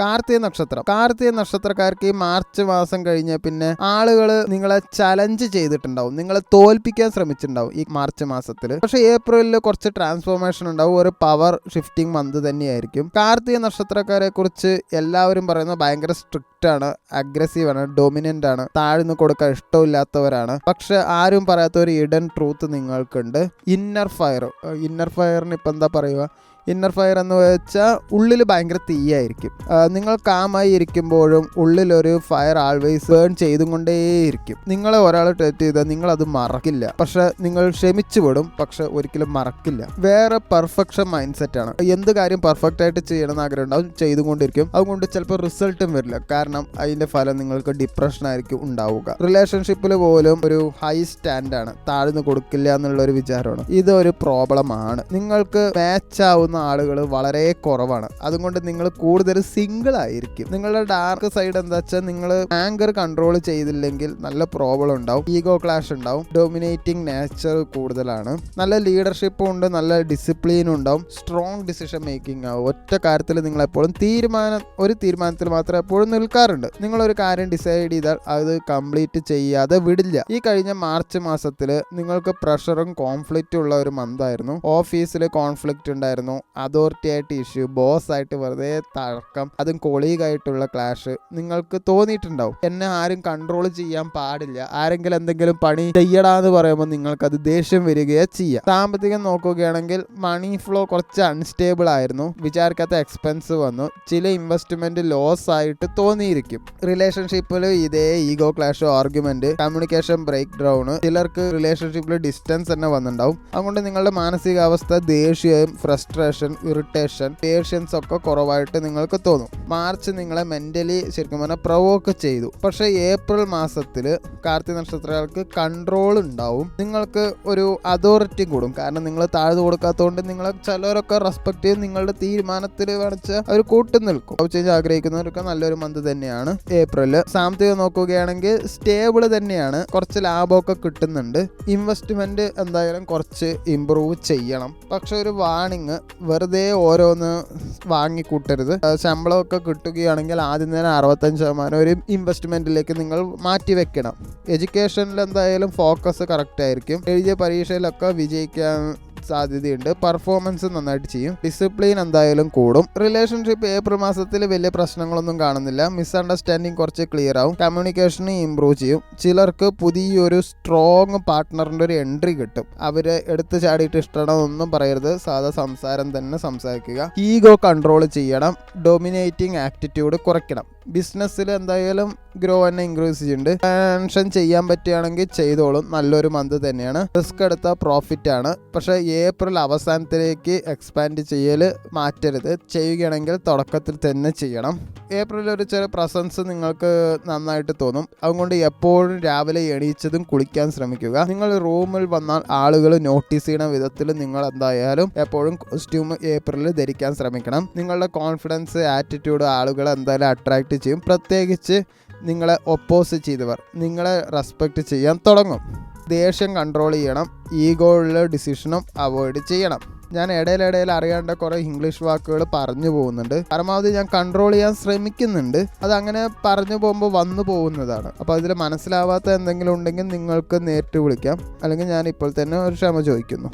കാർത്തിക നക്ഷത്രക്കാർക്ക് ഈ മാർച്ച് മാസം കഴിഞ്ഞ പിന്നെ ആളുകൾ നിങ്ങളെ ചലഞ്ച് ചെയ്തിട്ടുണ്ടാവും, നിങ്ങളെ തോൽപ്പിക്കാൻ ശ്രമിച്ചിട്ടുണ്ടാവും ഈ മാർച്ച് മാസത്തിൽ. പക്ഷെ ഏപ്രിലിൽ കുറച്ച് ട്രാൻസ്ഫോർമേഷൻ ഉണ്ടാവും, ഒരു പവർ ഷിഫ്റ്റിംഗ് മന്ത് തന്നെയായിരിക്കും. കാർത്തിക നക്ഷത്രക്കാരെ കുറിച്ച് എല്ലാവരും പറയുന്നത് ഭയങ്കര സ്ട്രിക്റ്റ് ആണ്, അഗ്രസീവ് ആണ്, ഡൊമിനന്റ് ആണ്, താഴ്ന്നു കൊടുക്കാൻ ഇഷ്ടമില്ലാത്തവരാണ്. പക്ഷെ ആരും പറയാത്ത ഒരു ഇഡൻ ട്രൂത്ത് നിങ്ങൾക്കുണ്ട്, ഇന്നർ ഫയറിന് ഇപ്പം എന്താ പറയുക, ഇന്നർ ഫയർ എന്ന് വെച്ചാൽ ഉള്ളിൽ ഭയങ്കര തീയായിരിക്കും. നിങ്ങൾ കാമായി ഇരിക്കുമ്പോഴും ഉള്ളിലൊരു ഫയർ ആൾവേസ് ബേൺ ചെയ്തും കൊണ്ടേയിരിക്കും. നിങ്ങളെ ഒരാൾ ട്രീറ്റ് ചെയ്താൽ നിങ്ങളത് മറക്കില്ല, പക്ഷെ നിങ്ങൾ ക്ഷമിച്ചു വിടും, പക്ഷെ ഒരിക്കലും മറക്കില്ല. വേറെ പെർഫെക്ഷൻ മൈൻഡ് സെറ്റ് ആണ്. എന്ത് കാര്യം പെർഫെക്റ്റ് ആയിട്ട് ചെയ്യണമെന്ന് ആഗ്രഹം ഉണ്ടാവും, ചെയ്തുകൊണ്ടിരിക്കും. അതുകൊണ്ട് ചിലപ്പോൾ റിസൾട്ടും വരില്ല, കാരണം അതിന്റെ ഫലം നിങ്ങൾക്ക് ഡിപ്രഷൻ ആയിരിക്കും ഉണ്ടാവുക. റിലേഷൻഷിപ്പിൽ പോലും ഒരു ഹൈ സ്റ്റാൻഡാണ്, താഴ്ന്നു കൊടുക്കില്ല എന്നുള്ളൊരു വിചാരമാണ്. ഇതൊരു പ്രോബ്ലമാണ്. നിങ്ങൾക്ക് മാച്ച് ആവുന്ന ആളുകൾ വളരെ കുറവാണ്. അതുകൊണ്ട് നിങ്ങൾ കൂടുതൽ സിംഗിൾ ആയിരിക്കും. നിങ്ങളുടെ ഡാർക്ക് സൈഡ് എന്താ വെച്ചാൽ, നിങ്ങൾ ആങ്കർ കൺട്രോൾ ചെയ്തില്ലെങ്കിൽ നല്ല പ്രോബ്ലം ഉണ്ടാവും, ഈഗോ ക്ലാഷ് ഉണ്ടാവും, ഡൊമിനേറ്റിംഗ് നേച്ചർ കൂടുതലാണ്, നല്ല ലീഡർഷിപ്പും ഉണ്ട്, നല്ല ഡിസിപ്ലിനും ഉണ്ടാവും, സ്ട്രോങ് ഡിസിഷൻ മേക്കിംഗ് ആവും. ഒറ്റ കാര്യത്തിൽ നിങ്ങൾ എപ്പോഴും ഒരു തീരുമാനത്തിൽ മാത്രമേ എപ്പോഴും നിൽക്കാറുണ്ട്. നിങ്ങളൊരു കാര്യം ഡിസൈഡ് ചെയ്താൽ അത് കംപ്ലീറ്റ് ചെയ്യാതെ വിടില്ല. ഈ കഴിഞ്ഞ മാർച്ച് മാസത്തിൽ നിങ്ങൾക്ക് പ്രഷറും കോൺഫ്ലിക്റ്റും ഉള്ള ഒരു മന്തായിരുന്നു. ഓഫീസിൽ കോൺഫ്ലിക്റ്റ് ഉണ്ടായിരുന്നു, അതോറിറ്റി ആയിട്ട് ഇഷ്യൂ, ബോസ് ആയിട്ട് വെറുതെ തർക്കം, അതും കൊളീഗായിട്ടുള്ള ക്ലാഷ്. നിങ്ങൾക്ക് തോന്നിയിട്ടുണ്ടാവും എന്നെ ആരും കൺട്രോൾ ചെയ്യാൻ പാടില്ല, ആരെങ്കിലും എന്തെങ്കിലും പണി ചെയ്യടാന്ന് പറയുമ്പോൾ നിങ്ങൾക്കത് ദേഷ്യം വരികയോ ചെയ്യാം. സാമ്പത്തികം നോക്കുകയാണെങ്കിൽ മണി ഫ്ലോ കുറച്ച് അൺസ്റ്റേബിൾ ആയിരുന്നു, വിചാരിക്കാത്ത എക്സ്പെൻസ് വന്നു, ചില ഇൻവെസ്റ്റ്മെന്റ് ലോസ് ആയിട്ട് തോന്നിയിരിക്കും. റിലേഷൻഷിപ്പിൽ ഇതേ ego clash, argument, communication break down, ചിലർക്ക് റിലേഷൻഷിപ്പിൽ ഡിസ്റ്റൻസ് തന്നെ വന്നിട്ടുണ്ടാവും. അതുകൊണ്ട് നിങ്ങളുടെ മാനസികാവസ്ഥ ദേഷ്യം, ഫ്രസ്ട്രേഷൻ, ഇറിറ്റേഷൻ, പേഷ്യൻസ് ഒക്കെ കുറവായിട്ട് നിങ്ങൾക്ക് തോന്നും. മാർച്ച് നിങ്ങളെ മെന്റലി ശരിക്കും പറഞ്ഞാൽ പ്രൊവോക്ക് ചെയ്തു. പക്ഷേ ഏപ്രിൽ മാസത്തിൽ കാർത്തിക നക്ഷത്രക്കാർക്ക് കൺട്രോൾ ഉണ്ടാവും, നിങ്ങൾക്ക് ഒരു അതോറിറ്റി കൂടും. കാരണം നിങ്ങൾ താഴ്ന്നു കൊടുക്കാത്തതുകൊണ്ട് നിങ്ങളെ ചിലരൊക്കെ റെസ്പെക്ട് ചെയ്യും, നിങ്ങളുടെ തീരുമാനത്തിൽ കാണിച്ച് അവർ കൂട്ടു നിൽക്കും. ചേഞ്ച് ആഗ്രഹിക്കുന്നവർക്ക് നല്ലൊരു മന്ത് തന്നെയാണ് ഏപ്രിൽ. സാമ്പത്തികം നോക്കുകയാണെങ്കിൽ സ്റ്റേബിൾ തന്നെയാണ്, കുറച്ച് ലാഭമൊക്കെ കിട്ടുന്നുണ്ട്. ഇൻവെസ്റ്റ്മെന്റ് എന്തായാലും കുറച്ച് ഇംപ്രൂവ് ചെയ്യണം. പക്ഷെ ഒരു വാണിങ്, വെറുതെ ഓരോന്ന് വാങ്ങിക്കൂട്ടരുത്. ശമ്പളമൊക്കെ കിട്ടുകയാണെങ്കിൽ ആദ്യം തന്നെ 65% ഒരു ഇൻവെസ്റ്റ്മെന്റിലേക്ക് നിങ്ങൾ മാറ്റി വെക്കണം. എഡ്യൂക്കേഷനിൽ എന്തായാലും ഫോക്കസ് കറക്റ്റ് ആയിരിക്കും. എഴുതിയ പരീക്ഷയിലൊക്കെ വിജയിക്കാൻ സാധ്യതയുണ്ട്, പെർഫോമൻസ് നന്നായിട്ട് ചെയ്യും, ഡിസിപ്ലിൻ എന്തായാലും കൂടും. റിലേഷൻഷിപ്പ് ഏപ്രിൽ മാസത്തിൽ വലിയ പ്രശ്നങ്ങളൊന്നും കാണുന്നില്ല, മിസ്അണ്ടർസ്റ്റാൻഡിങ് കുറച്ച് ക്ലിയർ ആവും, കമ്മ്യൂണിക്കേഷൻ ഇംപ്രൂവ് ചെയ്യും. ചിലർക്ക് പുതിയൊരു സ്ട്രോങ് പാർട്ട്ണറിന്റെ ഒരു എൻട്രി കിട്ടും. അവരെ എടുത്ത് ചാടിയിട്ട് ഇഷ്ടമാണെന്നൊന്നും പറയരുത്, സാധാ സംസാരം തന്നെ സംസാരിക്കുക. ഈഗോ കൺട്രോൾ ചെയ്യണം, ഡൊമിനേറ്റിംഗ് ആറ്റിറ്റ്യൂഡ് കുറയ്ക്കണം. ബിസിനസ്സിൽ എന്തായാലും ഗ്രോ തന്നെ ഇൻക്രീസ് ചെയ്യുന്നുണ്ട്. ടെൻഷൻ ചെയ്യാൻ പറ്റുകയാണെങ്കിൽ ചെയ്തോളും, നല്ലൊരു മന്ത് തന്നെയാണ്. റിസ്ക് എടുത്താൽ പ്രോഫിറ്റ് ആണ്. പക്ഷേ ഏപ്രിൽ അവസാനത്തിലേക്ക് എക്സ്പാൻഡ് ചെയ്യൽ മാറ്റരുത്, ചെയ്യുകയാണെങ്കിൽ തുടക്കത്തിൽ തന്നെ ചെയ്യണം. ഏപ്രിൽ ഒരു ചെറിയ പ്രസൻസ് നിങ്ങൾക്ക് നന്നായിട്ട് തോന്നും. അതുകൊണ്ട് എപ്പോഴും രാവിലെ എണീച്ചതും കുളിക്കാൻ ശ്രമിക്കുക. നിങ്ങൾ റൂമിൽ വന്നാൽ ആളുകൾ നോട്ടീസ് ചെയ്യുന്ന വിധത്തിൽ നിങ്ങൾ എന്തായാലും എപ്പോഴും കോസ്റ്റ്യൂം ഏപ്രിലിൽ ധരിക്കാൻ ശ്രമിക്കണം. നിങ്ങളുടെ കോൺഫിഡൻസ്, ആറ്റിറ്റ്യൂഡ് ആളുകളെ എന്തായാലും അട്രാക്ട് ചെയ്യും. പ്രത്യേകിച്ച് നിങ്ങളെ ഒപ്പോസ് ചെയ്തവർ നിങ്ങളെ റെസ്പെക്റ്റ് ചെയ്യാൻ തുടങ്ങും. ദേഷ്യം കൺട്രോൾ ചെയ്യണം, ഈഗോ ഉള്ള ഡിസിഷനും അവോയ്ഡ് ചെയ്യണം. ഞാൻ ഇടയിലിടയിൽ അറിയാണ്ട് കുറേ ഇംഗ്ലീഷ് വാക്കുകൾ പറഞ്ഞു പോകുന്നുണ്ട്. പരമാവധി ഞാൻ കൺട്രോൾ ചെയ്യാൻ ശ്രമിക്കുന്നുണ്ട്. അതങ്ങനെ പറഞ്ഞു പോകുമ്പോൾ വന്നു പോകുന്നതാണ്. അപ്പോൾ അതിൽ മനസ്സിലാവാത്ത എന്തെങ്കിലും ഉണ്ടെങ്കിൽ നിങ്ങൾക്ക് നേരിട്ട് വിളിക്കാം, അല്ലെങ്കിൽ ഞാൻ ഇപ്പോൾ തന്നെ ഒരു ക്ഷമ ചോദിക്കുന്നു.